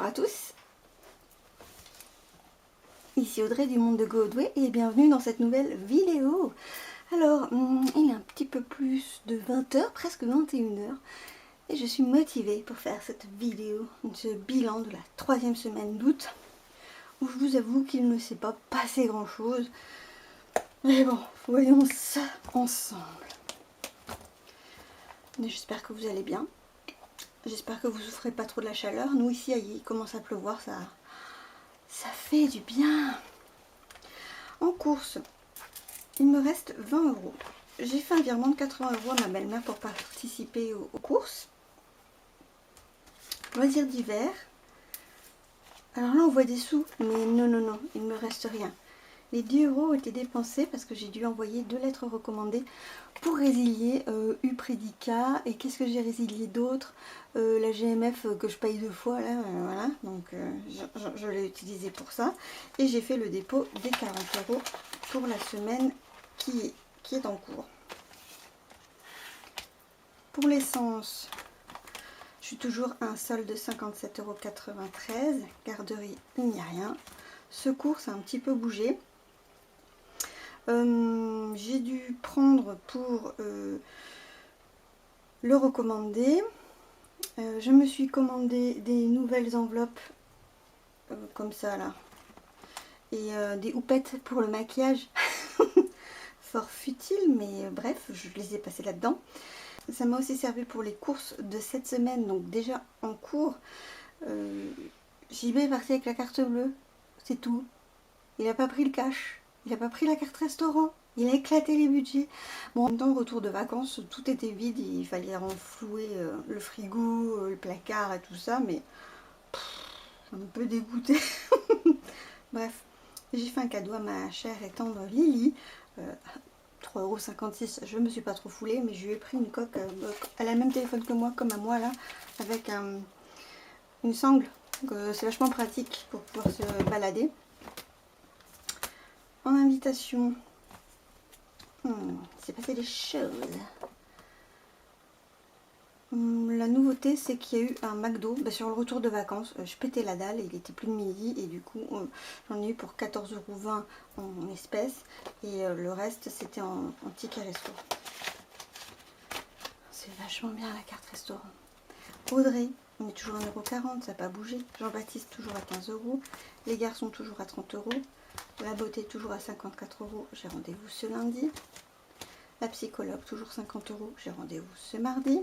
à tous, ici Audrey du monde de Godway et bienvenue dans cette nouvelle vidéo. Alors, il est un petit peu plus de 20h, presque 21h et je suis motivée pour faire cette vidéo, ce bilan de la 3e semaine d'août où je vous avoue qu'il ne s'est pas passé grand chose. Mais bon, voyons ça ensemble. J'espère que vous allez bien. J'espère que vous souffrez pas trop de la chaleur. Nous ici, il commence à pleuvoir, ça fait du bien. En course, il me reste 20 €. J'ai fait un virement de 80 € à ma belle-mère pour participer aux courses. Loisirs d'hiver. Alors là, on voit des sous, mais non, il ne me reste rien. Les 10 € ont été dépensés parce que j'ai dû envoyer 2 lettres recommandées pour résilier Uprédica. Et qu'est-ce que j'ai résilié d'autre, la GMF que je paye 2 fois, là, voilà. Donc je l'ai utilisé pour ça. Et j'ai fait le dépôt des 40 € pour la semaine qui est en cours. Pour l'essence, je suis toujours à un solde de 57,93 €. Garderie, il n'y a rien. Secours, ça a un petit peu bougé. J'ai dû prendre pour le recommander. Je me suis commandé des nouvelles enveloppes comme ça là. Et des houpettes pour le maquillage. Fort futile, mais bref, je les ai passées là-dedans. Ça m'a aussi servi pour les courses de cette semaine, donc déjà en cours. JB est parti avec la carte bleue, c'est tout. Il n'a pas pris le cash. Il n'a pas pris la carte restaurant. Il a éclaté les budgets. Bon, en même temps, retour de vacances, tout était vide. Il fallait renflouer le frigo, le placard et tout ça. Mais ça me peut dégoûter. Bref, j'ai fait un cadeau à ma chère et tendre Lily. 3,56 €. Je me suis pas trop foulée, mais je lui ai pris une coque. Elle a le même téléphone que moi, comme à moi là, avec une sangle. C'est vachement pratique pour pouvoir se balader. En invitation, c'est passé des choses. La nouveauté, c'est qu'il y a eu un McDo sur le retour de vacances. Je pétais la dalle, il était plus de midi et du coup j'en ai eu pour 14,20 € en espèces et le reste c'était en ticket resto. C'est vachement bien la carte restaurant. Audrey, on est toujours à 1,40 €, ça n'a pas bougé. Jean-Baptiste toujours à 15 €. Les garçons toujours à 30 €. La beauté toujours à 54 €, j'ai rendez-vous ce lundi. La psychologue toujours 50 €, j'ai rendez-vous ce mardi.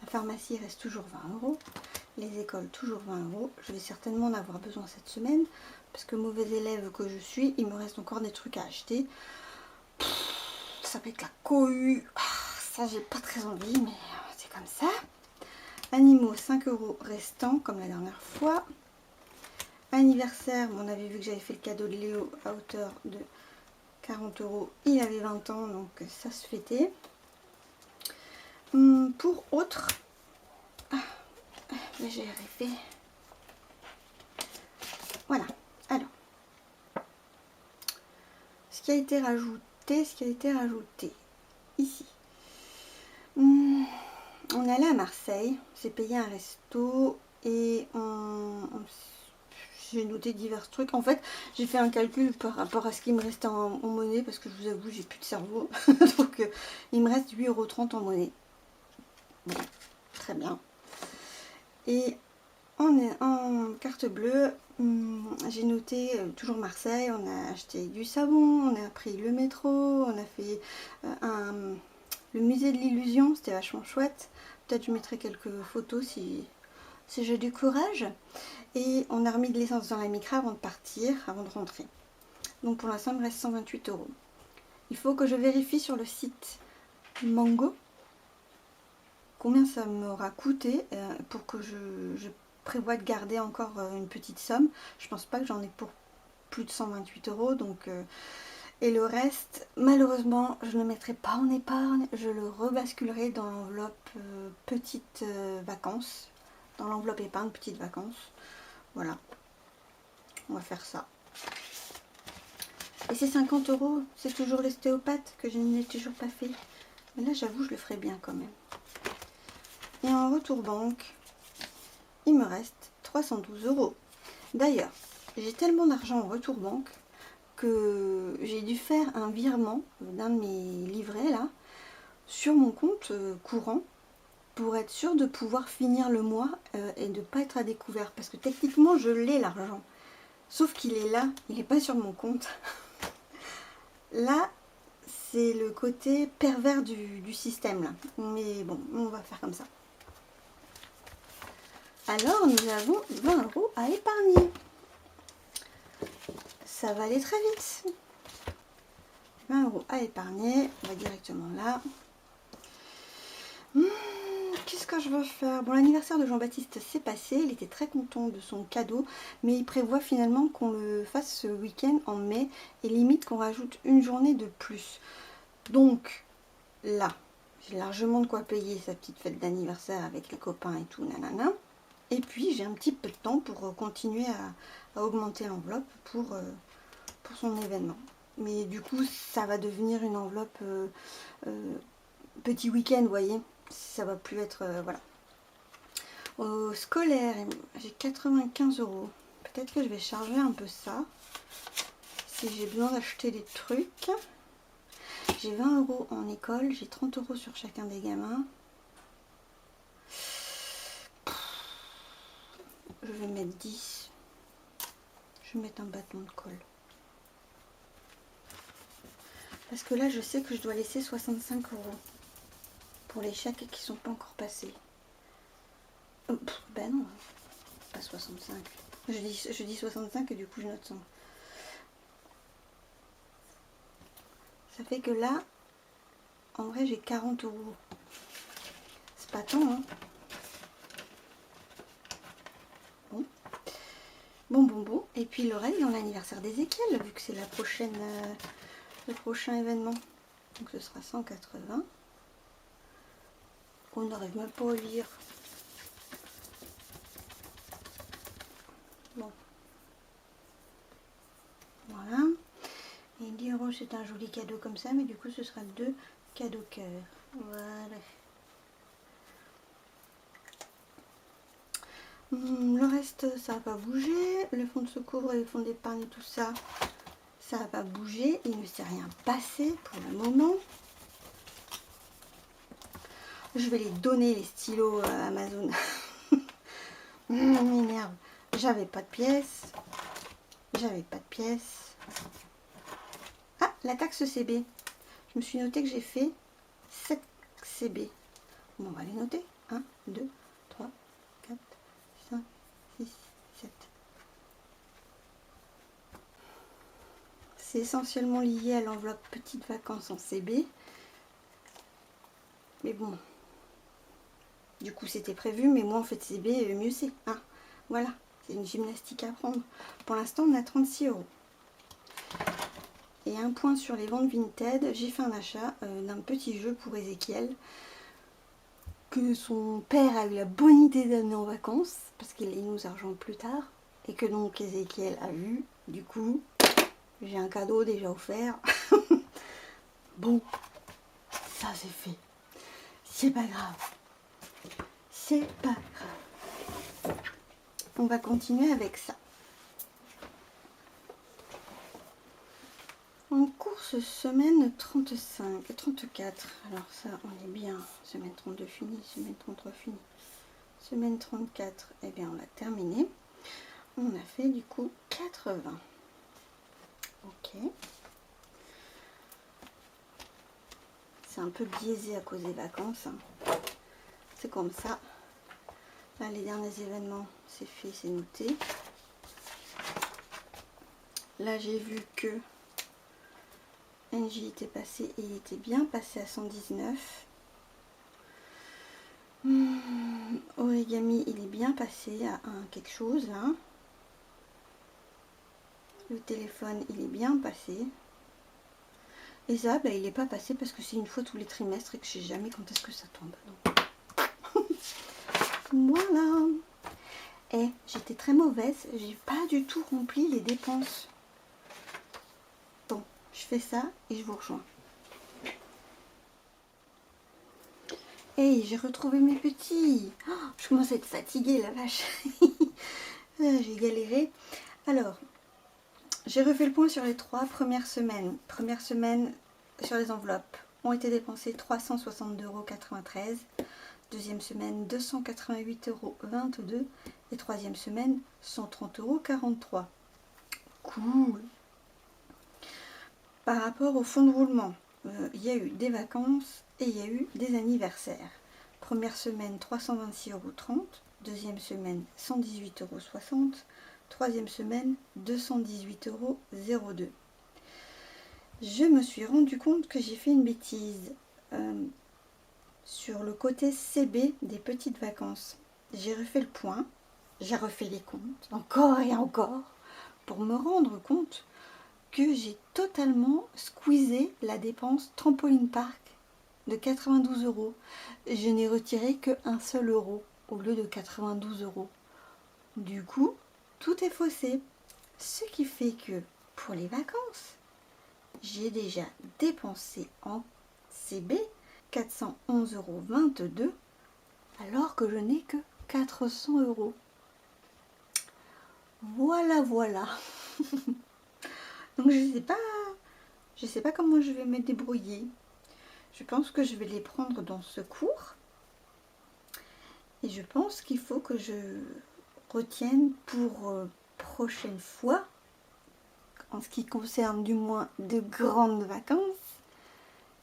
La pharmacie reste toujours 20 €. Les écoles toujours 20 €. Je vais certainement en avoir besoin cette semaine parce que mauvais élève que je suis, il me reste encore des trucs à acheter. Ça va être la cohue. Ça j'ai pas très envie, mais c'est comme ça. Animaux 5 € restants comme la dernière fois. Anniversaire, on avait vu que j'avais fait le cadeau de Léo à hauteur de 40 €. Il avait 20 ans, donc ça se fêtait. Pour autre, j'ai arrivé. Voilà. Alors, ce qui a été rajouté ici. On est allé à Marseille, j'ai payé un resto et j'ai noté divers trucs. En fait, j'ai fait un calcul par rapport à ce qui me restait en monnaie parce que je vous avoue, j'ai plus de cerveau. Donc, il me reste 8,30 € en monnaie. Bon, très bien. Et en carte bleue, j'ai noté toujours Marseille. On a acheté du savon, on a pris le métro, on a fait le musée de l'illusion, c'était vachement chouette. Peut-être je mettrai quelques photos si j'ai du courage. Et on a remis de l'essence dans la micra avant de partir, avant de rentrer. Donc pour l'instant, il me reste 128 €. Il faut que je vérifie sur le site Mango combien ça m'aura coûté pour que je prévois de garder encore une petite somme. Je pense pas que j'en ai pour plus de 128 €. Donc, et le reste, malheureusement, je ne le mettrai pas en épargne. Je le rebasculerai dans l'enveloppe petite vacances. Dans l'enveloppe épargne petite vacances. Voilà. On va faire ça. Et ces 50 €, c'est toujours l'ostéopathe que je n'ai toujours pas fait. Mais là, j'avoue, je le ferai bien quand même. Et en retour banque, il me reste 312 €. D'ailleurs, j'ai tellement d'argent en retour banque que j'ai dû faire un virement d'un de mes livrets là sur mon compte courant pour être sûre de pouvoir finir le mois et de ne pas être à découvert. Parce que techniquement, je l'ai l'argent. Sauf qu'il est là, il n'est pas sur mon compte. Là, c'est le côté pervers du système là. Mais bon, on va faire comme ça. Alors, nous avons 20 € à épargner. Ça va aller très vite. 20 € à épargner. On va directement là. Qu'est-ce que je veux faire? Bon, l'anniversaire de Jean-Baptiste s'est passé. Il était très content de son cadeau. Mais il prévoit finalement qu'on le fasse ce week-end en mai. Et limite qu'on rajoute une journée de plus. Donc, là, j'ai largement de quoi payer sa petite fête d'anniversaire avec les copains et tout, nanana. Et puis, j'ai un petit peu de temps pour continuer à augmenter l'enveloppe pour son événement. Mais du coup, ça va devenir une enveloppe petit week-end, vous voyez. Ça va plus être, voilà. Au scolaire, j'ai 95 €. Peut-être que je vais charger un peu ça. Si j'ai besoin d'acheter des trucs. J'ai 20 € en école. J'ai 30 € sur chacun des gamins. Je vais mettre 10. Je vais mettre un bâton de colle. Parce que là, je sais que je dois laisser 65 € pour les chèques qui sont pas encore passés. Ben non, pas 65. Je dis 65 et du coup je note 100. Ça fait que là, en vrai, j'ai 40 €. C'est pas tant, hein. Bon. Et puis le reste dans l'anniversaire d'Ézéchiel, vu que c'est la prochaine, le prochain événement. Donc ce sera 180. On n'arrive même pas à lire. Bon. Voilà. Et 10 € c'est un joli cadeau comme ça, mais du coup ce sera 2 cadeaux cœur. Voilà. Le reste, ça va pas bouger. Le fonds de secours et le fonds d'épargne, tout ça, ça va pas bouger. Il ne s'est rien passé pour le moment. Je vais les donner, les stylos Amazon. M'énerve. J'avais pas de pièces. Ah, la taxe CB. Je me suis noté que j'ai fait 7 CB. Bon, on va les noter. 1, 2, 3, 4, 5, 6, 7. C'est essentiellement lié à l'enveloppe petites vacances en CB. Mais bon. Du coup, c'était prévu, mais moi, en fait, CB, mieux c'est. Hein. Voilà, c'est une gymnastique à prendre. Pour l'instant, on a 36 €. Et un point sur les ventes Vinted, j'ai fait un achat d'un petit jeu pour Ézéchiel que son père a eu la bonne idée d'amener en vacances, parce qu'il nous argent plus tard, et que donc Ézéchiel a vu. Du coup, j'ai un cadeau déjà offert. Bon, ça c'est fait. C'est pas grave. C'est pas grave. On va continuer avec ça. En course, semaine 35, 34. Alors ça, on est bien. Semaine 32 finie, semaine 33 finie. Semaine 34, eh bien on l'a terminé. On a fait du coup 80. Ok. C'est un peu biaisé à cause des vacances. C'est comme ça. Là, les derniers événements, c'est fait, c'est noté. Là, j'ai vu que NJ était passé et il était bien passé à 119. Origami, il est bien passé à quelque chose là. Le téléphone, il est bien passé. Et ça, bah, il n'est pas passé parce que c'est une fois tous les trimestres et que je sais jamais quand est-ce que ça tombe. Donc. Voilà. Et j'étais très mauvaise, j'ai pas du tout rempli les dépenses. Bon, je fais ça et je vous rejoins. Hey, j'ai retrouvé mes petits. Oh, je commence à être fatiguée, la vache. J'ai galéré. Alors, j'ai refait le point sur les 3 premières semaines. Première semaine, sur les enveloppes, ont été dépensés 362,93 €. Deuxième semaine, 288,22 € et troisième semaine, 130,43 €. Cool. Par rapport au fonds de roulement, il y a eu des vacances et il y a eu des anniversaires. Première semaine, 326,30 €. Deuxième semaine, 118,60 €. Troisième semaine, 218,02 €. Je me suis rendu compte que j'ai fait une bêtise. Sur le côté CB des petites vacances, j'ai refait le point, j'ai refait les comptes, encore et encore, pour me rendre compte que j'ai totalement squeezé la dépense trampoline park de 92 €. Je n'ai retiré que un seul euro au lieu de 92 €. Du coup, tout est faussé. Ce qui fait que pour les vacances, j'ai déjà dépensé en CB 411,22 € alors que je n'ai que 400 €. Voilà, voilà. Donc je sais pas comment je vais me débrouiller. Je pense que je vais les prendre dans ce cours. Et je pense qu'il faut que je retienne pour prochaine fois, en ce qui concerne du moins de grandes vacances,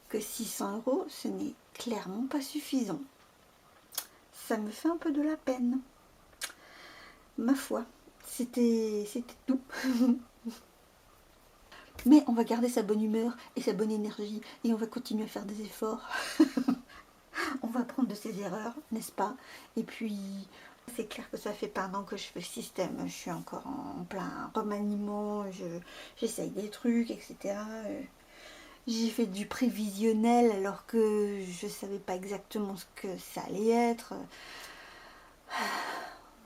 que 600 €, ce n'est clairement pas suffisant. Ça me fait un peu de la peine. Ma foi, c'était tout. Mais on va garder sa bonne humeur et sa bonne énergie et on va continuer à faire des efforts. On va apprendre de ses erreurs, n'est-ce pas? Et puis, c'est clair que ça fait pas un an que je fais le système. Je suis encore en plein remaniement, j'essaye des trucs, etc. J'ai fait du prévisionnel alors que je savais pas exactement ce que ça allait être.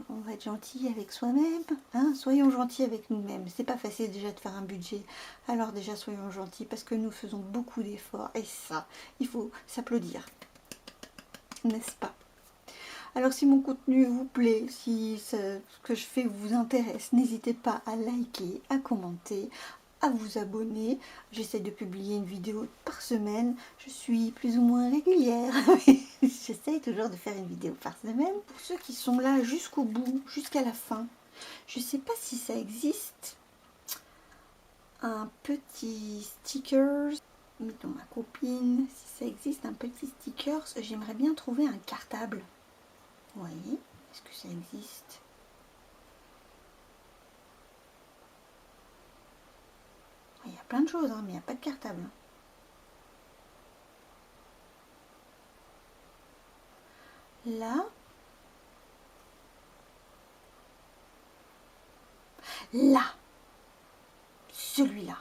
On va être gentil avec soi-même, hein? Soyons gentils avec nous-mêmes. C'est pas facile déjà de faire un budget. Alors déjà soyons gentils parce que nous faisons beaucoup d'efforts et ça, il faut s'applaudir, n'est-ce pas? Alors si mon contenu vous plaît, si ce que je fais vous intéresse, n'hésitez pas à liker, à commenter, à vous abonner. J'essaie de publier une vidéo par semaine. Je suis plus ou moins régulière. J'essaie toujours de faire une vidéo par semaine. Pour ceux qui sont là jusqu'au bout, jusqu'à la fin, je ne sais pas si ça existe. Un petit sticker. Mettons ma copine. Si ça existe un petit sticker, j'aimerais bien trouver un cartable. Vous voyez? Est-ce que ça existe? Il y a plein de choses, hein, mais il n'y a pas de cartable. Là. Là. Celui-là.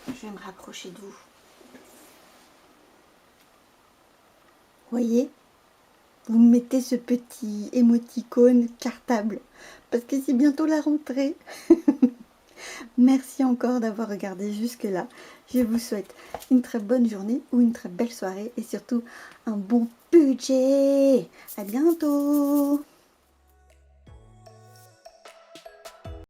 Je vais me rapprocher de vous. Voyez? Vous mettez ce petit émoticône cartable. Parce que c'est bientôt la rentrée. Merci encore d'avoir regardé jusque-là. Je vous souhaite une très bonne journée ou une très belle soirée et surtout un bon budget. À bientôt!